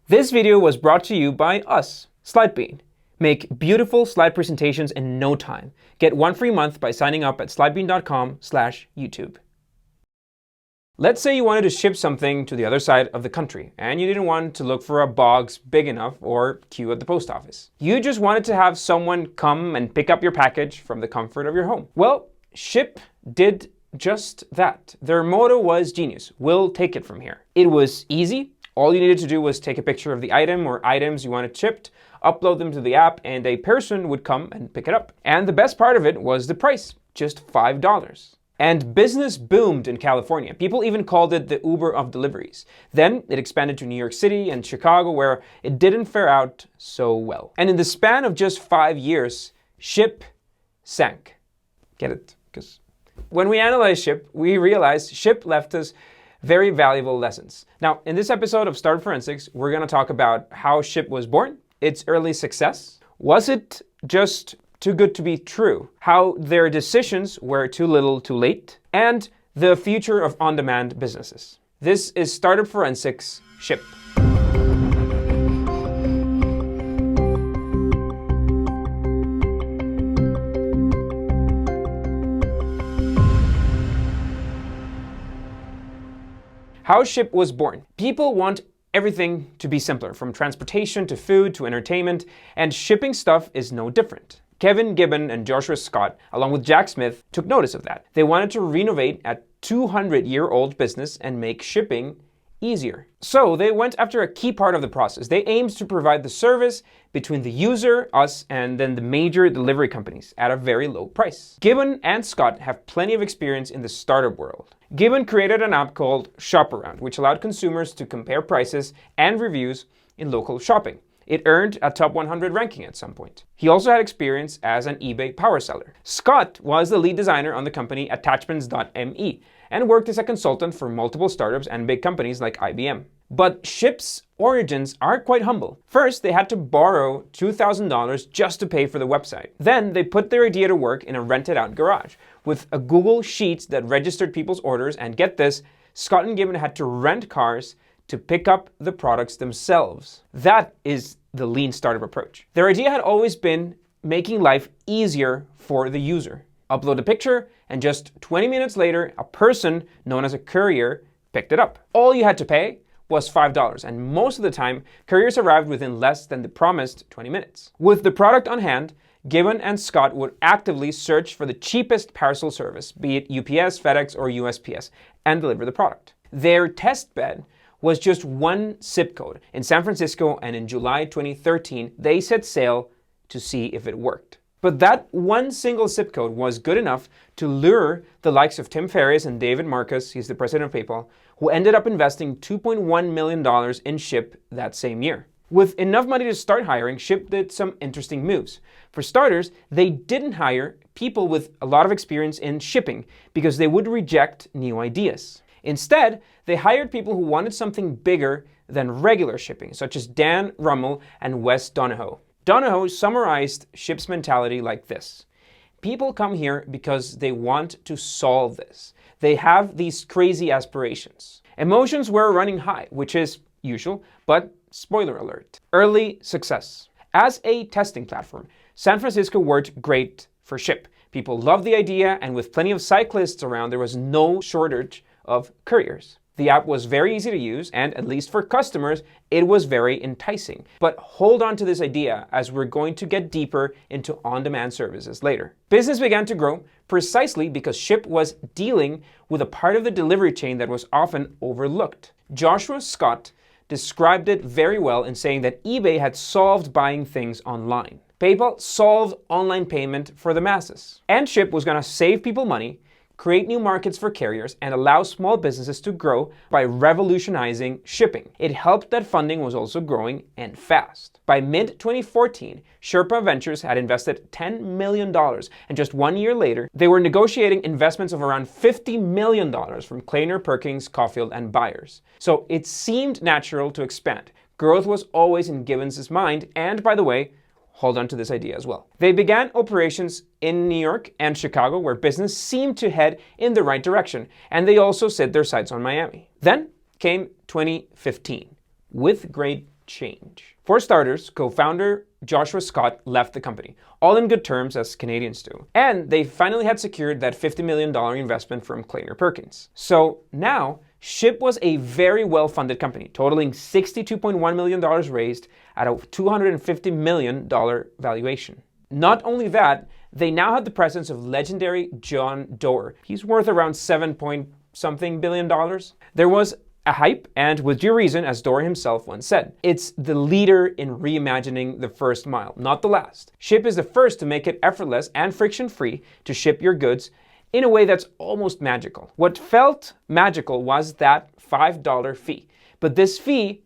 This video was brought to you by us, Slidebean. Make beautiful slide presentations in no time. Get 1 free month by signing up at slidebean.com/YouTube. Let's say you wanted to ship something to the other side of the country, and you didn't want to look for a box big enough or queue at the post office. You just wanted to have someone come and pick up your package from the comfort of your home. Well, Shipt did just that. Their motto was genius. We'll take it from here. It was easy. All you needed to do was take a picture of the item or items you wanted shipped, upload them to the app, and a person would come and pick it up. And the best part of it was the price, just $5. And business boomed in California. People even called it the Uber of deliveries. Then it expanded to New York City and Chicago, where it didn't fare out so well. And in the span of just 5 years, Shipt sank. Get it? Because when we analyzed Shipt, we realized Shipt left us very valuable lessons. Now, in this episode of Startup Forensics, we're going to talk about how Shipt was born, its early success. Was it just too good to be true? How their decisions were too little too late? And the future of on-demand businesses. This is Startup Forensics Shipt. How Shipt was born. People want everything to be simpler, from transportation to food to entertainment, and shipping stuff is no different. Kevin Gibbon and Joshua Scott, along with Jack Smith, took notice of that. They wanted to renovate a 200-year-old business and make shipping easier. So they went after a key part of the process. They aimed to provide the service between the user, us, and then the major delivery companies at a very low price. Gibbon and Scott have plenty of experience in the startup world. Gibbon created an app called ShopAround, which allowed consumers to compare prices and reviews in local shopping. It earned a top 100 ranking at some point. He also had experience as an eBay power seller. Scott was the lead designer on the company Attachments.me and worked as a consultant for multiple startups and big companies like IBM. But Shipt's origins are quite humble. First, they had to borrow $2,000 just to pay for the website. Then they put their idea to work in a rented out garage with a Google Sheets that registered people's orders, and get this, Scott and Gibbon had to rent cars to pick up the products themselves. That is the lean startup approach. Their idea had always been making life easier for the user. Upload a picture, and just 20 minutes later, a person known as a courier picked it up. All you had to pay was $5, and most of the time, couriers arrived within less than the promised 20 minutes. With the product on hand, Gibbon and Scott would actively search for the cheapest parcel service, be it UPS, FedEx, or USPS, and deliver the product. Their test bed was just one zip code in San Francisco, and in July 2013, they set sail to see if it worked. But that one single zip code was good enough to lure the likes of Tim Ferriss and David Marcus, he's the president of PayPal, who ended up investing $2.1 million in Shipt that same year. With enough money to start hiring, Shipt did some interesting moves. For starters, they didn't hire people with a lot of experience in shipping because they would reject new ideas. Instead, they hired people who wanted something bigger than regular shipping, such as Dan Rummel and Wes Donahoe. Donahoe summarized Shipt's mentality like this: people come here because they want to solve this. They have these crazy aspirations. Emotions were running high, which is usual, but spoiler alert. Early success. As a testing platform, San Francisco worked great for Shipt. People loved the idea, and with plenty of cyclists around, there was no shortage of couriers. The app was very easy to use, and at least for customers, it was very enticing. But hold on to this idea, as we're going to get deeper into on-demand services later. Business began to grow precisely because Shipt was dealing with a part of the delivery chain that was often overlooked. Joshua Scott described it very well in saying that eBay had solved buying things online. PayPal solved online payment for the masses. And Shipt was going to save people money, create new markets for carriers, and allow small businesses to grow by revolutionizing shipping. It helped that funding was also growing, and fast. By mid-2014, Sherpa Ventures had invested $10 million, and just 1 year later, they were negotiating investments of around $50 million from Kleiner Perkins, Caulfield, and Byers. So it seemed natural to expand. Growth was always in Gibbons' mind, and by the way, hold on to this idea as well. They began operations in New York and Chicago, where business seemed to head in the right direction, and they also set their sights on Miami. Then came 2015, with great change. For starters, co-founder Joshua Scott left the company, all in good terms as Canadians do. And they finally had secured that $50 million investment from Kleiner Perkins. So now, Ship was a very well-funded company, totaling $62.1 million raised at a $250 million valuation. Not only that, they now had the presence of legendary John Doerr. He's worth around $7-point-something billion. There was a hype, and with due reason, as Doerr himself once said, it's the leader in reimagining the first mile, not the last. Ship is the first to make it effortless and friction-free to ship your goods in a way that's almost magical. What felt magical was that $5 fee, but this fee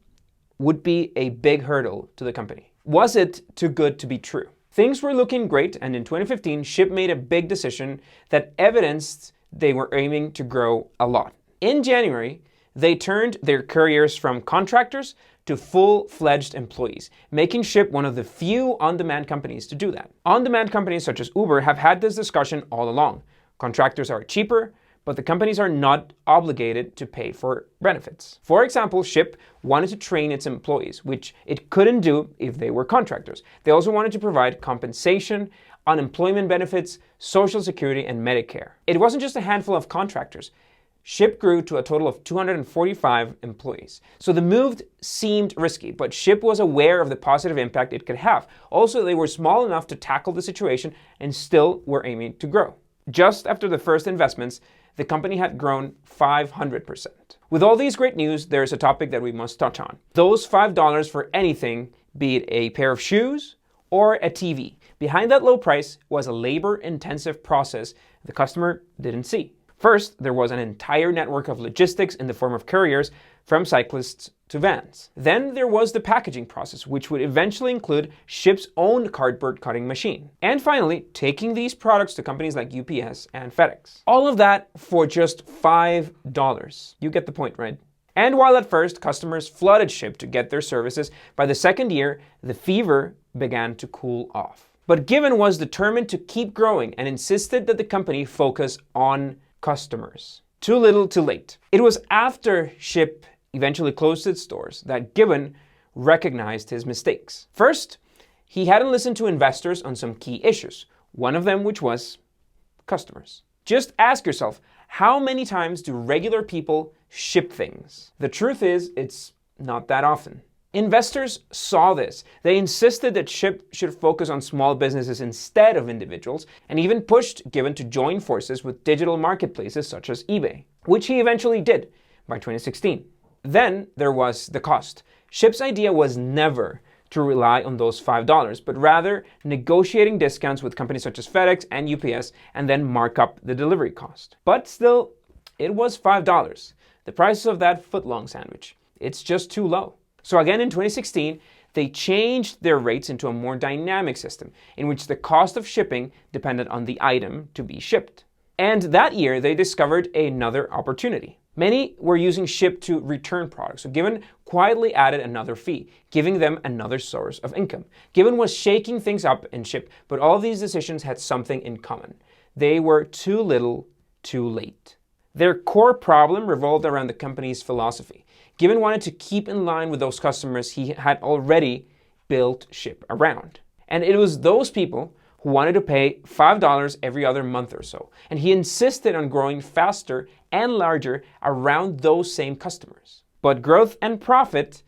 would be a big hurdle to the company. Was it too good to be true? Things were looking great, and in 2015, Ship made a big decision that evidenced they were aiming to grow a lot. In January, they turned their couriers from contractors to full-fledged employees, making Ship one of the few on-demand companies to do that. On-demand companies such as Uber have had this discussion all along. Contractors are cheaper, but the companies are not obligated to pay for benefits. For example, Ship wanted to train its employees, which it couldn't do if they were contractors. They also wanted to provide compensation, unemployment benefits, Social Security, and Medicare. It wasn't just a handful of contractors. Ship grew to a total of 245 employees. So the move seemed risky, but Ship was aware of the positive impact it could have. Also, they were small enough to tackle the situation and still were aiming to grow. Just after the first investments, the company had grown 500%. With all these great news, there's a topic that we must touch on. Those $5 for anything, be it a pair of shoes or a TV. Behind that low price was a labor-intensive process the customer didn't see. First, there was an entire network of logistics in the form of couriers, from cyclists to vans. Then there was the packaging process, which would eventually include Ship's own cardboard cutting machine. And finally, taking these products to companies like UPS and FedEx. All of that for just $5. You get the point, right? And while at first customers flooded Ship to get their services, by the second year, the fever began to cool off. But Given was determined to keep growing and insisted that the company focus on customers. Too little, too late. It was after Ship eventually closed its doors that Given recognized his mistakes. First, he hadn't listened to investors on some key issues, one of them which was customers. Just ask yourself, how many times do regular people ship things? The truth is, it's not that often. Investors saw this. They insisted that Ship should focus on small businesses instead of individuals, and even pushed Given to join forces with digital marketplaces such as eBay, which he eventually did by 2016. Then there was the cost. Ship's idea was never to rely on those $5, but rather negotiating discounts with companies such as FedEx and UPS and then mark up the delivery cost. But still, it was $5. The price of that footlong sandwich. It's just too low. So again in 2016, they changed their rates into a more dynamic system in which the cost of shipping depended on the item to be shipped. And that year, they discovered another opportunity. Many were using Ship to return products, so Given quietly added another fee, giving them another source of income. Given was shaking things up in Ship, but all of these decisions had something in common. They were too little, too late. Their core problem revolved around the company's philosophy. Given wanted to keep in line with those customers he had already built Ship around. And it was those people who wanted to pay $5 every other month or so. And he insisted on growing faster and larger around those same customers. But growth and profit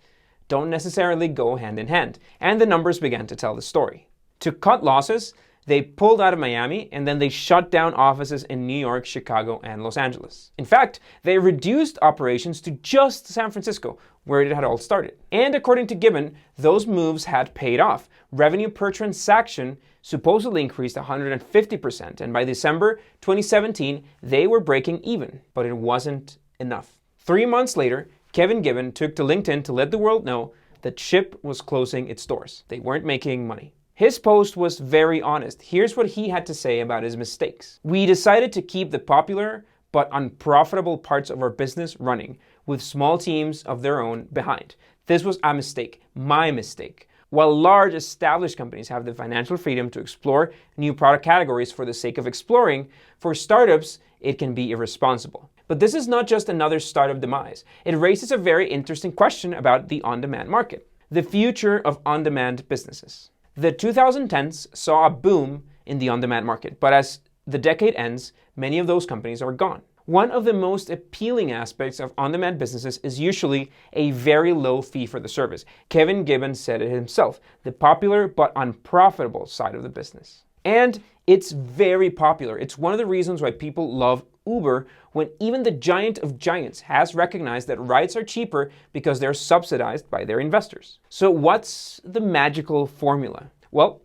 don't necessarily go hand in hand, and the numbers began to tell the story. To cut losses, they pulled out of Miami, and then they shut down offices in New York, Chicago, and Los Angeles. In fact, they reduced operations to just San Francisco, where it had all started. And according to Given, those moves had paid off. Revenue per transaction supposedly increased 150%, and by December 2017, they were breaking even. But it wasn't enough. 3 months later, Kevin Given took to LinkedIn to let the world know that Ship was closing its doors. They weren't making money. His post was very honest. Here's what he had to say about his mistakes. We decided to keep the popular but unprofitable parts of our business running with small teams of their own behind. This was a mistake, my mistake. While large established companies have the financial freedom to explore new product categories for the sake of exploring, for startups, it can be irresponsible. But this is not just another startup demise. It raises a very interesting question about the on-demand market. The future of on-demand businesses. The 2010s saw a boom in the on-demand market, but as the decade ends, many of those companies are gone. One of the most appealing aspects of on-demand businesses is usually a very low fee for the service. Kevin Gibbons said it himself, the popular but unprofitable side of the business. And it's very popular. It's one of the reasons why people love Uber, when even the giant of giants has recognized that rides are cheaper because they're subsidized by their investors. So what's the magical formula? Well,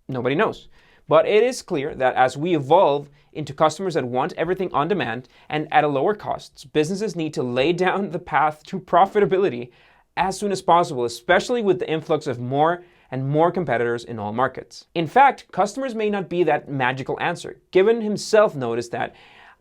nobody knows. But it is clear that as we evolve into customers that want everything on demand and at a lower cost, businesses need to lay down the path to profitability as soon as possible, especially with the influx of more and more competitors in all markets. In fact, customers may not be that magical answer. Gibbon himself noticed that,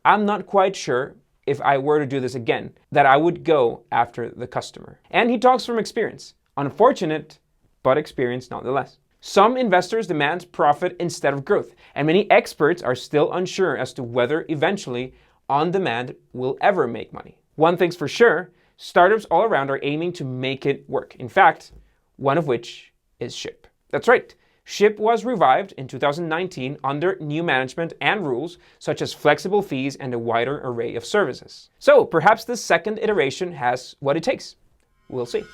"I'm not quite sure if I were to do this again, that I would go after the customer." And he talks from experience. Unfortunate, but experience nonetheless. Some investors demand profit instead of growth, and many experts are still unsure as to whether eventually on-demand will ever make money. One thing's for sure, startups all around are aiming to make it work. In fact, one of which is Ship. That's right. Ship was revived in 2019 under new management and rules such as flexible fees and a wider array of services. So perhaps the second iteration has what it takes. We'll see.